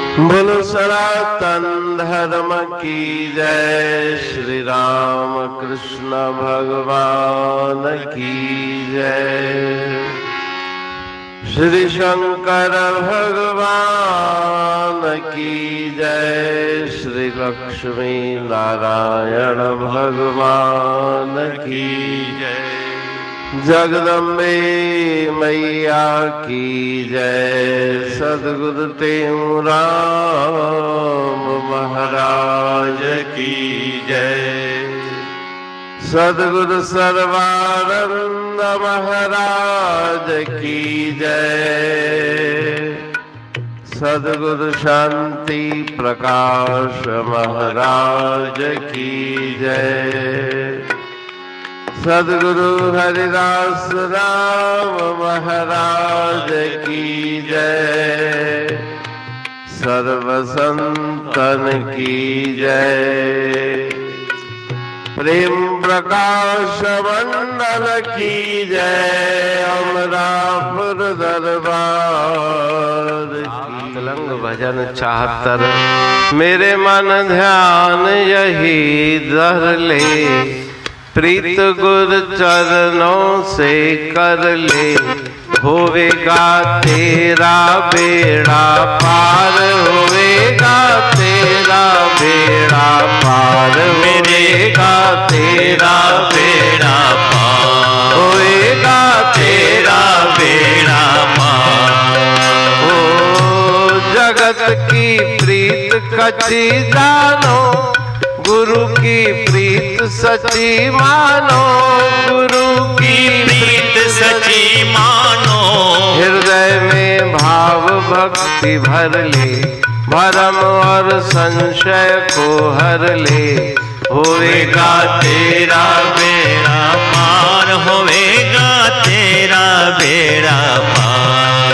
बोलो सनातन धर्म की जय। श्री राम कृष्ण भगवान की जय। श्री शंकर भगवान की जय। श्री लक्ष्मी नारायण भगवान की जय। जगदम्बे मैया की जय। सद्गुरु राम महाराज की जय। सद्गुरु सर्वानंद महाराज की जय। सद्गुरु शांति प्रकाश महाराज की जय। सद्गुरु हरिदास राम महाराज की जय। सर्व संतन की जय। प्रेम प्रकाश मंडल की जय। अमरापुर दरबार की। लंग भजन चाहतर मेरे मन ध्यान यही धर ले। प्रीत गुर चरणों से कर ले। होवेगा तेरा बेड़ा पार। होवेगा तेरा बेड़ा पार। होवेगा तेरा बेड़ा पार। होवेगा तेरा बेड़ा पार। ओ जगत की प्रीत कची जानो। गुरु की प्रीत सची मानो। गुरु की प्रीत सची मानो। हृदय में भाव भक्ति भर ले। भरम और संशय को हर ले। होवेगा तेरा बेड़ा पार। होवेगा तेरा बेड़ा पार।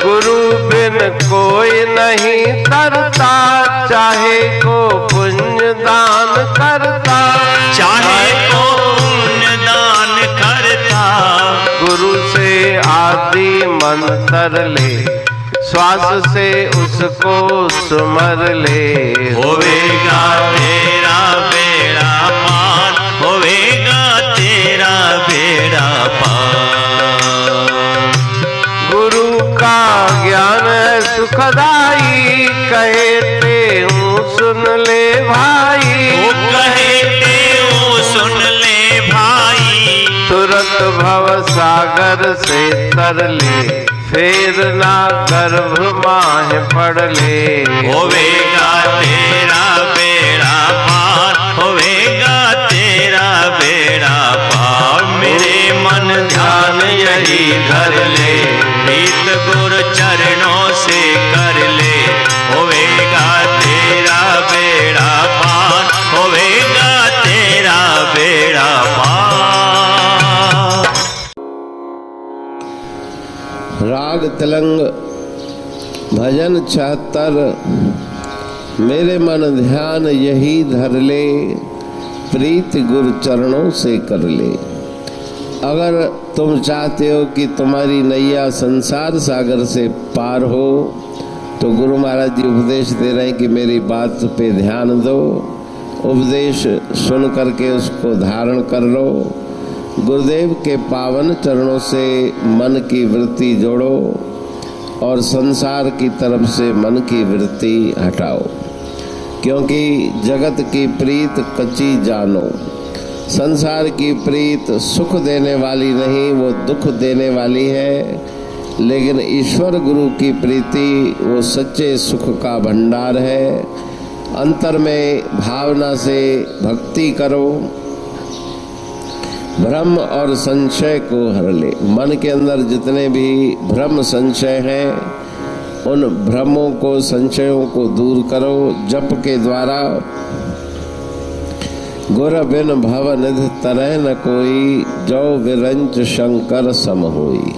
गुरु बिन कोई नहीं तरता। चाहे को पुण्य दान करता। चाहे को पुण्य दान करता। गुरु से आदि मंत्र ले। श्वास से उसको सुमर ले। होवेगा तेरा बेड़ा पार। होवेगा तेरा बेड़ा पार। गुरु का ज्ञान है सुखदाई। कहते हूँ सुन ले भाई। वो कहते हूँ सुन ले भाई। तुरंत भव सागर से तर ले। फेर ना गर्भ माह पड़ ले। होवेगा तेरा बेड़ा पार। होवेगा तेरा बेड़ा पार। मेरे मन ध्यान यही धर ले। प्रीत गुरु चरणों से कर ले। होवेगा तेरा बेड़ा पार। होवेगा तेरा बेड़ा पार। राग तिलंग भजन 76। मेरे मन ध्यान यही धर ले। प्रीत गुरु चरणों से कर ले। अगर तुम चाहते हो कि तुम्हारी नैया संसार सागर से पार हो तो गुरु महाराज जी उपदेश दे रहे हैं कि मेरी बात पे ध्यान दो। उपदेश सुन करके उसको धारण कर लो। गुरुदेव के पावन चरणों से मन की वृत्ति जोड़ो और संसार की तरफ से मन की वृत्ति हटाओ। क्योंकि जगत की प्रीत कच्ची जानो। संसार की प्रीत सुख देने वाली नहीं, वो दुख देने वाली है। लेकिन ईश्वर गुरु की प्रीति वो सच्चे सुख का भंडार है। अंतर में भावना से भक्ति करो। भ्रम और संशय को हर ले। मन के अंदर जितने भी भ्रम संशय हैं उन भ्रमों को संशयों को दूर करो जप के द्वारा। गुर बिन भव निध तरह न कोई। जो विरंच शंकर सम होई।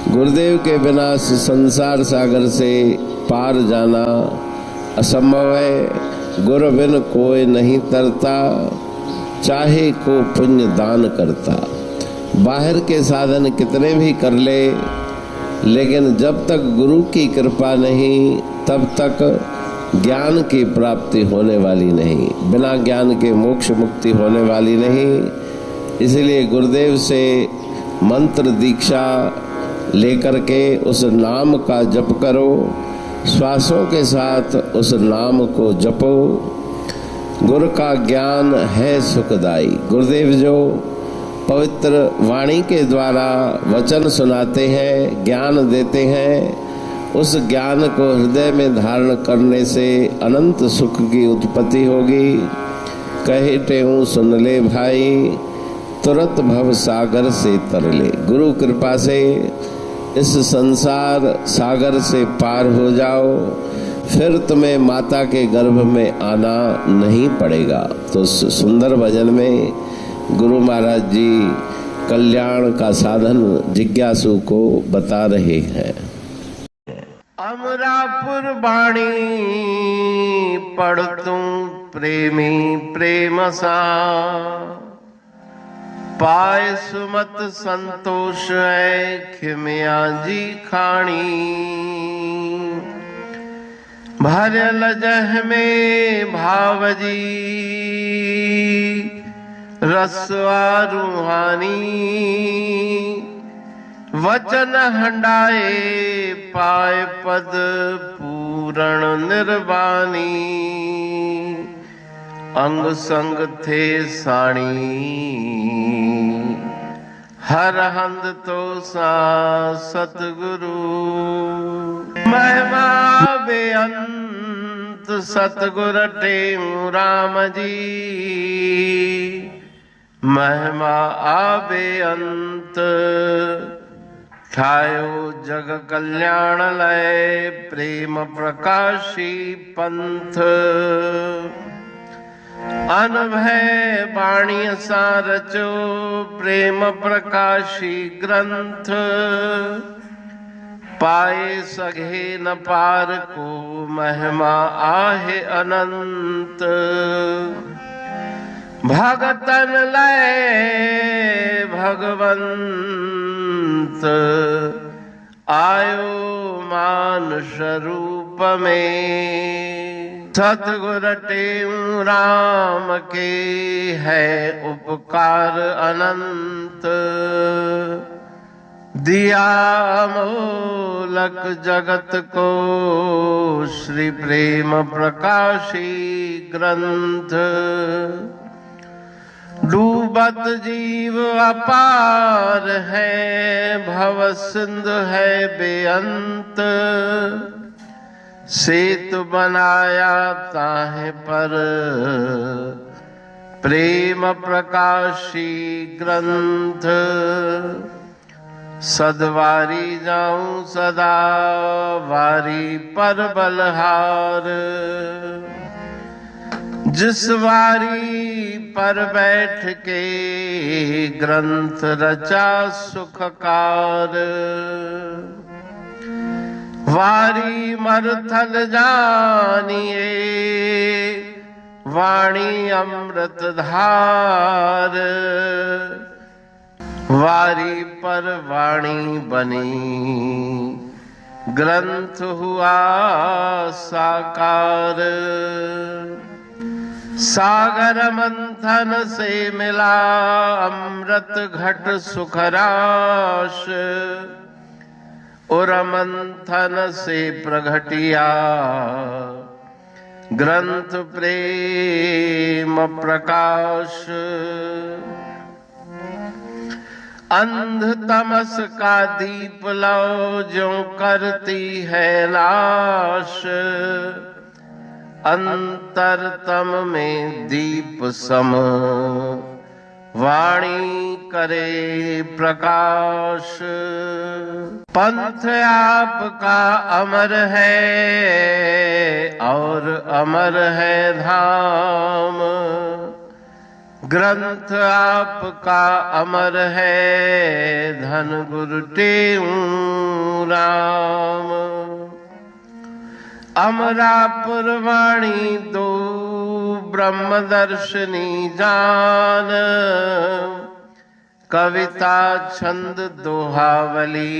गुरुदेव के बिना संसार सागर से पार जाना असंभव है। गुरु बिन कोई नहीं तरता। चाहे को पुण्य दान करता। बाहर के साधन कितने भी कर ले लेकिन जब तक गुरु की कृपा नहीं तब तक ज्ञान की प्राप्ति होने वाली नहीं, बिना ज्ञान के मोक्ष मुक्ति होने वाली नहीं। इसलिए गुरुदेव से मंत्र दीक्षा लेकर के उस नाम का जप करो, श्वासों के साथ उस नाम को जपो। गुरु का ज्ञान है सुखदाई। गुरुदेव जो पवित्र वाणी के द्वारा वचन सुनाते हैं, ज्ञान देते हैं, उस ज्ञान को हृदय में धारण करने से अनंत सुख की उत्पत्ति होगी। कहते हूँ सुन ले भाई, तुरंत भव सागर से तरले। गुरु कृपा से इस संसार सागर से पार हो जाओ, फिर तुम्हें माता के गर्भ में आना नहीं पड़ेगा। तो सुंदर भजन में गुरु महाराज जी कल्याण का साधन जिज्ञासु को बता रहे हैं। अमरापुर बाणी पढ़तू प्रेमी प्रेम सा, पाए सुमत संतोष है खिमिया जी खाणी। भरल जह में भावजी रसवा रूहानी, वचन हंडाए पाए पद पूरण निर्वाणी। अंग संग थे साणी हर हंद तो सा सतगुरु। महिमा बेअंत सतगुर टेऊ राम जी, महिमा आबे अंत। ठायो जग कल्याण लय प्रेम प्रकाशी पंथ। अनभय बाणी सा रचो प्रेम प्रकाशी ग्रंथ। पाए सघे न पार को महिमा आहे अनंत। भगतन लय भगवंत, आयो मानुष रूप में। सतगुर टेऊ राम के है उपकार अनंत। दिया मोलक जगत को श्री प्रेम प्रकाशी ग्रंथ। डूबत जीव अपार है, भव सिंध है बेअंत। सेतु बनाया ताहे पर प्रेम प्रकाशी ग्रंथ। सदवारी जाऊं सदा वारी पर बलहार। जिस वारी पर बैठ के ग्रंथ रचा सुखकार। वारी मरथल जानिए वाणी अमृत धार। वारी पर वाणी बनी ग्रंथ हुआ साकार। सागर मंथन से मिला अमृत घट सुखराश। और मंथन से प्रगटिया ग्रंथ प्रेम प्रकाश। अंध तमस का दीप लो जो करती है नाश। अंतरतम में दीप सम वाणी करे प्रकाश। पंथ आपका अमर है और अमर है धाम। ग्रंथ आपका अमर है धन गुरु टेऊ राम। अमरापुर वाणी दो ब्रह्मदर्शनी जान। कविता छंद दोहावली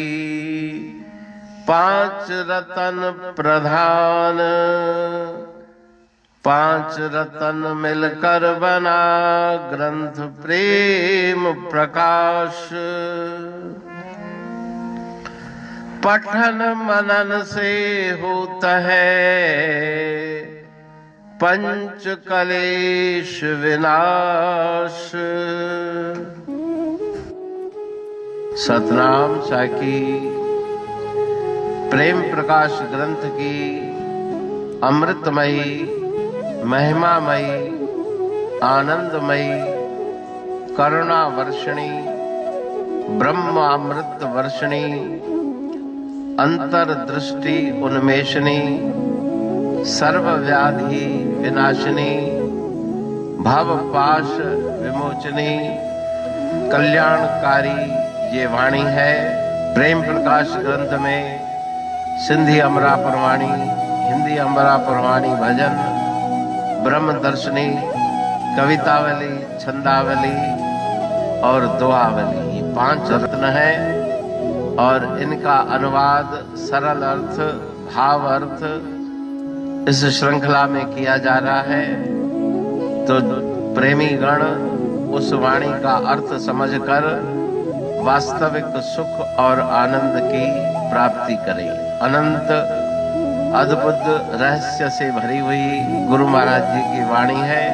पांच रतन प्रधान, पांच रतन मिलकर बना ग्रंथ प्रेम प्रकाश। पठन मनन से होता है पंच कलेश विनाश। सतनाम साखी प्रेम प्रकाश ग्रंथ की अमृतमयी, महिमामयी, आनंदमयी, करुणा वर्षिणी, ब्रह्म अमृत वर्षिणी, अंतर्दृष्टि उन्मेषणी, सर्वव्याधि विनाशिनी, भवपाश विमोचनी, कल्याणकारी ये वाणी है। प्रेम प्रकाश ग्रंथ में सिंधी अमरापुर वाणी, हिंदी अमरापुर वाणी भजन, ब्रह्म दर्शनी, कवितावली, छंदावली और दुआवली, ये 5 रत्न हैं और इनका अनुवाद, सरल अर्थ, भाव अर्थ इस श्रृंखला में किया जा रहा है। तो प्रेमी गण उस वाणी का अर्थ समझकर वास्तविक सुख और आनंद की प्राप्ति करें। अनंत अद्भुत रहस्य से भरी हुई गुरु महाराज जी की वाणी है।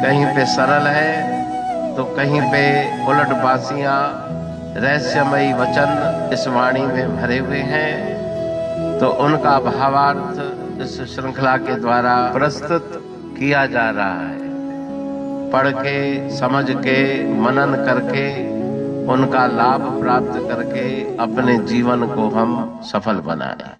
कहीं पे सरल है तो कहीं पे उलट बासियां, रहस्यमयी वचन इस वाणी में भरे हुए हैं। तो उनका भावार्थ इस श्रृंखला के द्वारा प्रस्तुत किया जा रहा है। पढ़ के, समझ के, मनन करके, उनका लाभ प्राप्त करके अपने जीवन को हम सफल बनाएं।